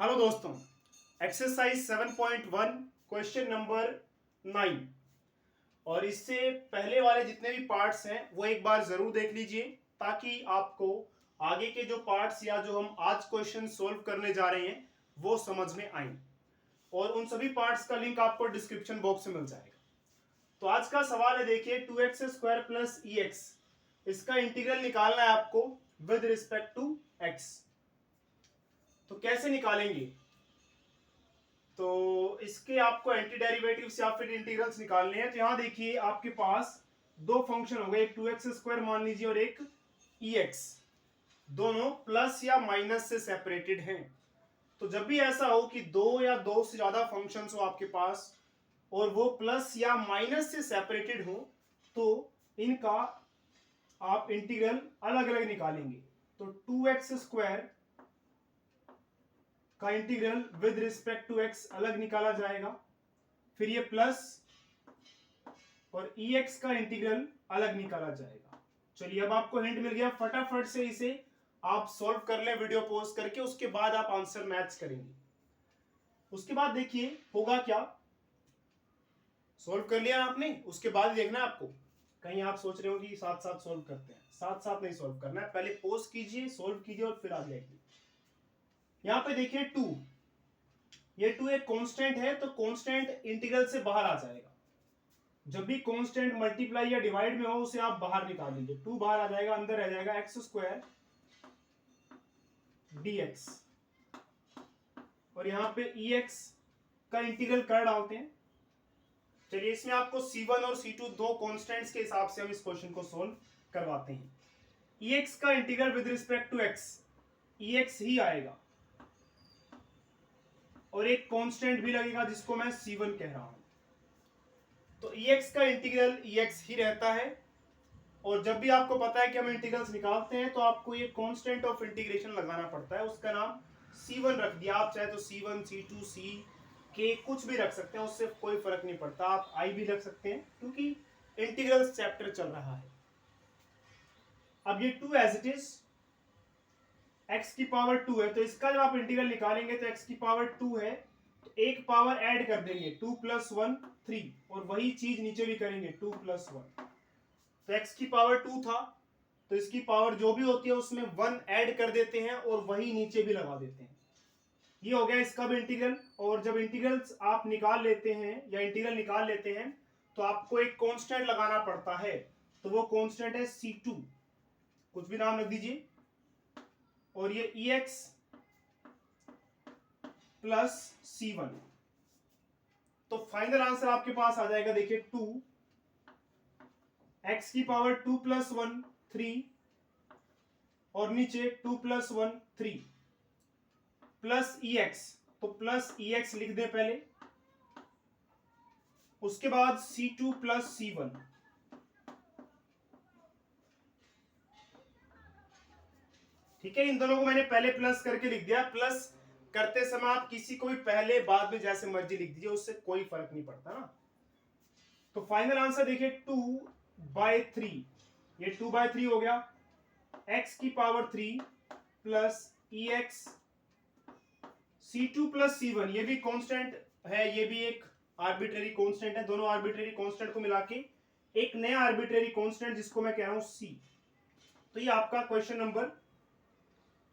Hello दोस्तों, exercise 7.1 question number 9 और इससे पहले वाले जितने भी पार्ट्स हैं वो एक बार जरूर देख लीजिए ताकि आपको आगे के जो पार्ट्स या जो हम आज क्वेश्चन सोल्व करने जा रहे हैं वो समझ में आए। और उन सभी पार्ट्स का लिंक आपको डिस्क्रिप्शन बॉक्स में मिल जाएगा। तो आज का सवाल है, देखिए 2x² प्लस EX, इसका इंटीग्रल निकालना है आपको विद रिस्पेक्ट टू x। तो कैसे निकालेंगे? तो इसके आपको एंटी डेरिवेटिव्स या फिर इंटीग्रल्स निकालने हैं। तो यहां देखिए आपके पास दो फंक्शन हो गए, एक 2x² मान लीजिए और एक EX, दोनों प्लस या माइनस से सेपरेटेड हैं। तो जब भी ऐसा हो कि दो या दो से ज्यादा फंक्शंस हो आपके पास और वो प्लस या माइनस से सेपरेटेड हो तो इनका आप इंटीग्रल अलग अलग निकालेंगे। तो 2x² का integral with respect to x अलग निकाला जाएगा, फिर ये प्लस और EX का इंटीग्रल अलग निकाला जाएगा। चलिए अब आपको हिंट मिल गया, फटाफट से इसे आप सॉल्व कर ले वीडियो पॉज करके, उसके बाद आप आंसर मैच करेंगे। उसके बाद देखिए होगा क्या, सॉल्व कर लिया आपने, उसके बाद देखना है आपको। कहीं आप सोच रहे हो कि साथ साथ सॉल्व करते हैं, साथ साथ नहीं सॉल्व करना है, पहले पॉज कीजिए, सॉल्व कीजिए और फिर आगे आइए। यहां पे देखिए 2, ये 2 एक कांस्टेंट है तो कांस्टेंट इंटीग्रल से बाहर आ जाएगा। जब भी कांस्टेंट मल्टीप्लाई या डिवाइड में हो उसे आप बाहर निकाल लीजिए, 2 बाहर आ जाएगा, अंदर रह जाएगा x² dx। और यहां पे EX का इंटीग्रल कर डालते हैं। चलिए इसमें आपको C1 और C2 दो कांस्टेंट्स के हिसाब से हम इस क्वेश्चन को सोल्व करवाते हैं। EX का integral with respect to x EX ही आएगा और एक कांस्टेंट भी लगेगा जिसको मैं C1 कह रहा हूं। तो EX का इंटीग्रल EX ही रहता है। और जब भी आपको पता है कि हम इंटीग्रल्स निकालते हैं तो आपको ये कांस्टेंट ऑफ इंटीग्रेशन लगाना पड़ता है, उसका नाम C1 रख दिया। आप चाहे तो C1 C2 C के कुछ भी रख सकते हैं, उससे कोई फर्क नहीं पड़ता। आप I भी रख सकते हैं क्योंकि इंटीग्रल्स चैप्टर चल रहा है। अब ये 2 एज इट इज x की पावर 2 है, तो इसका जब आप इंटीग्रल निकालेंगे तो x की पावर 2 है तो एक पावर ऐड कर देंगे, 2 + 1 3, और वही चीज नीचे भी करेंगे 2 + 1। तो x की पावर 2 था तो इसकी पावर जो भी होती है उसमें 1 ऐड कर देते हैं और वही नीचे भी लगा देते हैं। ये हो गया इसका भी इंटीग्रल। और जब इंटीग्रल्स आप निकाल लेते हैं या इंटीग्रल निकाल लेते हैं तो आपको एक कांस्टेंट लगाना पड़ता है, तो वो कांस्टेंट है C2, कुछ भी नाम रख दीजिए। और ये EX प्लस C1, तो फाइनल आंसर आपके पास आ जाएगा, देखिए 2 x की पावर 2 + 1 3 और नीचे 2 + 1 3 प्लस EX, तो प्लस EX लिख दे पहले, उसके बाद C2 + C1। ठीक है, इन दोनों को मैंने पहले प्लस करके लिख दिया। प्लस करते समय आप किसी को भी पहले बाद में जैसे मर्जी लिख दीजिए, उससे कोई फर्क नहीं पड़ता ना। तो फाइनल आंसर देखिए 2/3, ये 2/3 हो गया। x की power 3 plus EX C2 + C1, ये भी कांस्टेंट है, ये भी एक आर्बिट्रेरी कांस्टेंट है। दोनों आर्बिट्रेरी कांस्टेंट को मिला के एक नया आर्बिट्रेरी कांस्टेंट जिसको मैं कह रहा हूं C। तो ये आपका क्वेश्चन नंबर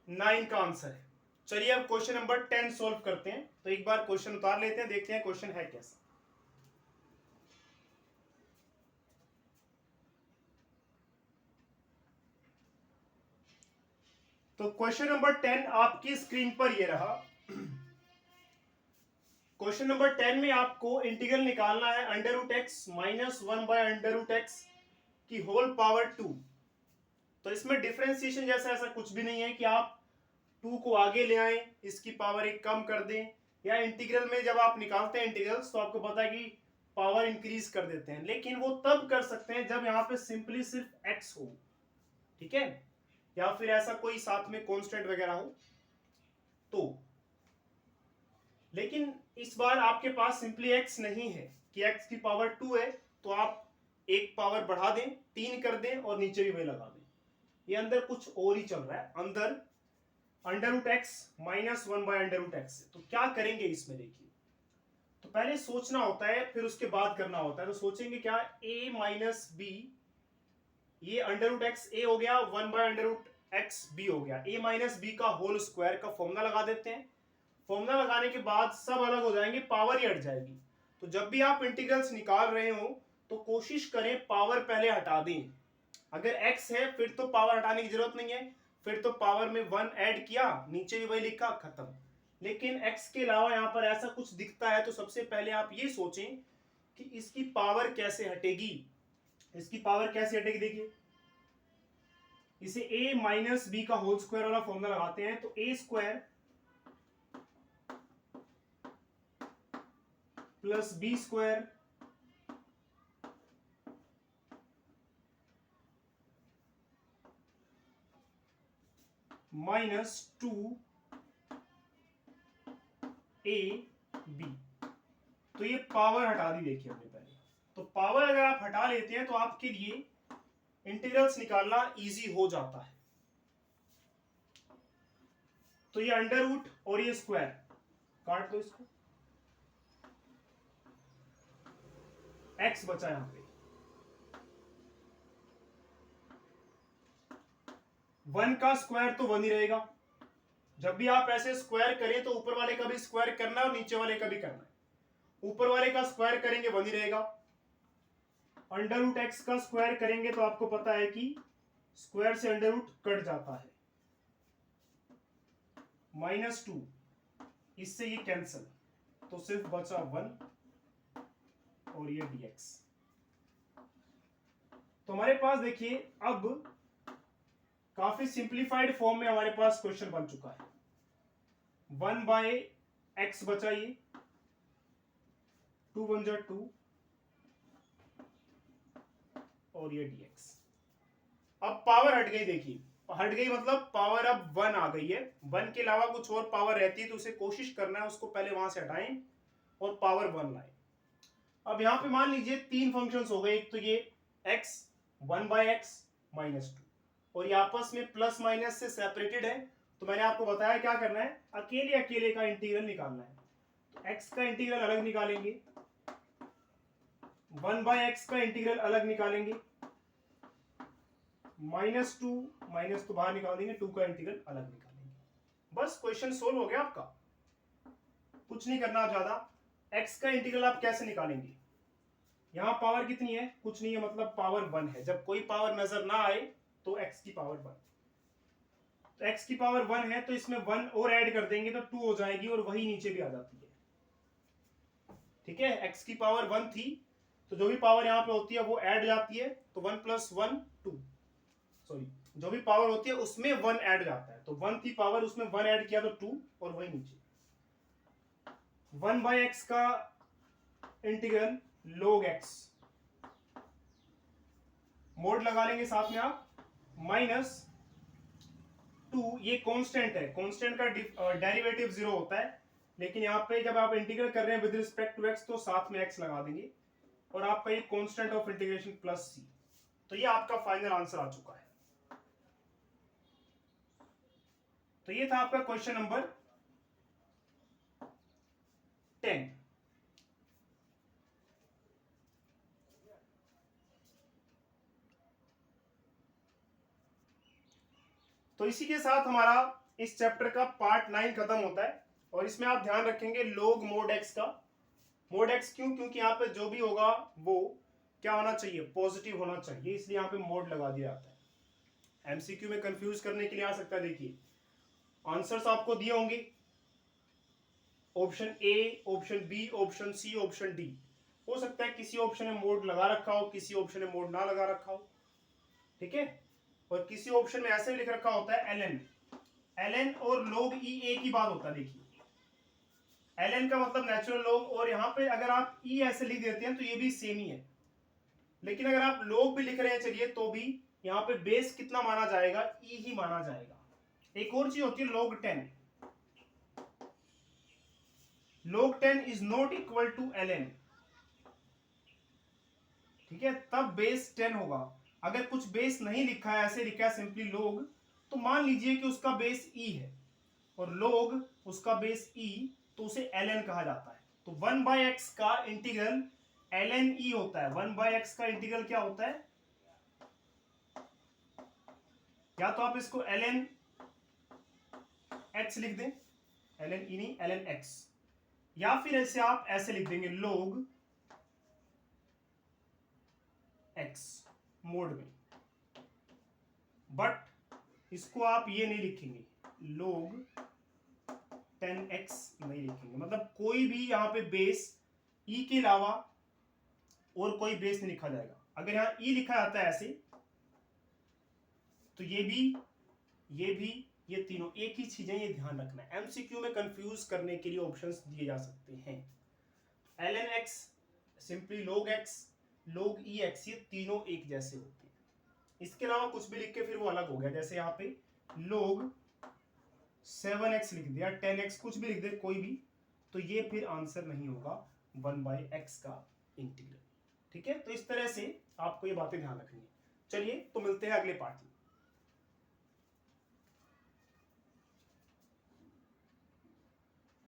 9 का आंसर है। चलिए अब क्वेश्चन नंबर 10 सॉल्व करते हैं। तो एक बार क्वेश्चन उतार लेते हैं, देखते हैं क्वेश्चन है कैसा। तो क्वेश्चन नंबर 10 आपकी स्क्रीन पर ये रहा। क्वेश्चन नंबर 10 में आपको इंटीग्रल निकालना है √x - 1/√x की होल पावर 2। तो इसमें डिफरेंशिएशन जैसा ऐसा कुछ भी नहीं है कि आप 2 को आगे ले आए, इसकी पावर 1 कम कर दें, या इंटीग्रल में जब आप निकालते हैं इंटीग्रल्स तो आपको पता है कि पावर इंक्रीज कर देते हैं, लेकिन वो तब कर सकते हैं जब यहां पे सिंपली सिर्फ x हो, ठीक है, या फिर ऐसा कोई साथ में कांस्टेंट वगैरह हो तो। लेकिन इस बार आपके पास सिंपली x नहीं है कि x की पावर 2 है, तो आप एक पावर बढ़ा दें, 3 कर दें और नीचे भी वही लगा दें। ये अंदर कुछ और ही चल रहा है। अंदर under root x minus 1/√x। तो क्या करेंगे इसमें, देखिए तो पहले सोचना होता है फिर उसके बाद करना होता है। तो सोचेंगे क्या, a माइनस बी, ये अंडर रूट एक्स ए हो गया, 1/√x बी हो गया, a माइनस बी का होल स्क्वायर का फॉर्मूला लगा देते हैं। फॉर्मूला लगाने के बाद सब अलग हो जाएंगे, पावर ही हट जाएगी। तो जब भी आप इंटीग्रल्स निकाल रहे हो तो कोशिश करें पावर पहले हटा दें। अगर x है फिर तो पावर हटाने की जरूरत नहीं है, फिर तो पावर में 1 ऐड किया, नीचे भी वही लिखा, खत्म। लेकिन x के अलावा यहां पर ऐसा कुछ दिखता है तो सबसे पहले आप ये सोचें कि इसकी पावर कैसे हटेगी। इसकी पावर कैसे हटेगी, देखिए इसे a माइनस बी का होल स्क्वायर वाला फॉर्मूला लगाते हैं। तो a square plus B square minus 2ab। तो ये पावर हटा दी, देखिए हमने पहले। तो पावर अगर आप हटा लेते हैं तो आपके लिए इंटीग्रल्स निकालना इजी हो जाता है। तो ये अंडर रूट और ये स्क्वायर काट दो इसको, x बचा यहां पे, 1 का स्क्वायर तो 1 ही रहेगा। जब भी आप ऐसे स्क्वायर करें तो ऊपर वाले का भी स्क्वायर करना है और नीचे वाले का भी करना है। ऊपर वाले का स्क्वायर करेंगे 1 ही रहेगा, अंडर रूट एक्स का स्क्वायर करेंगे तो आपको पता है कि स्क्वायर से अंडर रूट कट जाता है, -2, इससे ये कैंसिल, तो सिर्फ बचा 1 और ये dx। तो हमारे पास देखिए अब काफी सिंप्लीफाइड फॉर्म में हमारे पास क्वेश्चन बन चुका है। 1/x बचा, ये 2 1 2 और ये dx। अब पावर हट गई, देखिए हट गई मतलब पावर अब 1 आ गई है। 1 के अलावा कुछ और पावर रहती है तो उसे कोशिश करना है उसको पहले वहां से हटाएं और पावर 1 लाएं। अब यहां पे मान लीजिए 3 फंक्शंस हो गए। एक तो ये x 1/x -2 और ये आपस में प्लस माइनस से सेपरेटेड है। तो मैंने आपको बताया क्या करना है, अकेले अकेले का इंटीग्रल निकालना है। तो x का इंटीग्रल अलग निकालेंगे, 1/x का इंटीग्रल अलग निकालेंगे, -2 माइनस तो बाहर निकाल देंगे, 2 का इंटीग्रल अलग निकालेंगे। बस क्वेश्चन सोल्व हो गया आपका, कुछ नहीं करना ज्यादा। x का इंटीग्रल आप कैसे निकालेंगे, यहां पावर कितनी है, कुछ नहीं है, मतलब पावर 1 है। जब कोई पावर नजर ना आए तो x की पावर 1, तो x की पावर 1 है तो इसमें 1 और ऐड कर देंगे तो 2 हो जाएगी और वही नीचे भी आ जाती है। ठीक है, x की पावर 1 थी तो जो भी पावर यहां पे होती है वो ऐड जाती है, तो 1 + 1 2, सॉरी जो भी पावर होती है उसमें 1 ऐड जाता है। तो 1 थी पावर, उसमें 1 ऐड किया तो 2 और वही नीचे। 1/x का इंटीग्रल log x, मोड लगा लेंगे साथ में आप, -2, ये कांस्टेंट है, कांस्टेंट का डेरिवेटिव 0 होता है, लेकिन यहाँ पे जब आप इंटीग्रेट कर रहे हैं विद रिस्पेक्ट टू x तो साथ में x लगा देंगे और आपका ये कांस्टेंट ऑफ इंटीग्रेशन +c। तो ये आपका फाइनल आंसर आ चुका है। तो ये था आपका क्वेश्चन नंबर 10। तो इसी के साथ हमारा इस चैप्टर का पार्ट 9 खत्म होता है और इसमें आप ध्यान रखेंगे log mod x का। mod x क्यों, क्योंकि यहाँ पे जो भी होगा वो क्या होना चाहिए, पॉजिटिव होना चाहिए, इसलिए यहाँ पे मोड लगा दिया जाता है। एमसीक्यू में कंफ्यूज करने के लिए आ सकता है। देखिए आंसर्स आपको दिए होंगे, option A, option B, option C, option D. हो सकता है किसी ऑप्शन में मोड लगा रखा हो, किसी ऑप्शन में मोड ना लगा रखा हो, ठीक है। और किसी ऑप्शन में ऐसे भी लिख रखा होता है ln, ln और log e एक ही बात होता है। देखिए ln का मतलब नेचुरल लॉग, और यहाँ पे अगर आप e ऐसे लिख देते हैं तो ये भी सेम ही है। लेकिन अगर आप log भी लिख रहे हैं चलिए तो भी यहाँ पे बेस कितना माना जाएगा, e ही माना जाएगा। एक और चीज होती है log 10, log 10 is not equal to ln, ठीक है, तब बेस 10 होगा। अगर कुछ बेस नहीं लिखा है, ऐसे लिखा है सिंपली log, तो मान लीजिए कि उसका बेस e है, और log उसका बेस e, तो उसे ln कहा जाता है। तो 1/x का इंटीग्रल ln e होता है। 1/x का इंटीग्रल क्या होता है? या तो आप इसको ln x लिख दें, ln e नहीं ln x, या फिर ऐसे आप ऐसे लिख देंगे log x मोड में। बट इसको आप ये नहीं लिखेंगे, log 10x नहीं लिखेंगे, मतलब कोई भी यहां पे बेस e के अलावा और कोई बेस नहीं लिखा जाएगा। अगर यहां e लिखा जाता है ऐसे, तो ये भी, ये भी, ये तीनों एक ही चीजें, ये ध्यान रखना है। एमसीक्यू में कंफ्यूज करने के लिए ऑप्शंस दिए जा सकते हैं। ln x, simply log x, log ex, ये तीनों एक जैसे होते हैं। इसके अलावा कुछ भी लिख के फिर वो अलग हो गया। जैसे यहाँ पे log 7x लिख दिया, 10x कुछ भी लिख दे कोई भी, तो ये फिर आंसर नहीं होगा 1/x का इंटीग्रल। ठीक है, तो इस तरह से आपको ये बातें ध्यान रखनी है। चलिए, तो मिलते हैं अगले पार्ट में।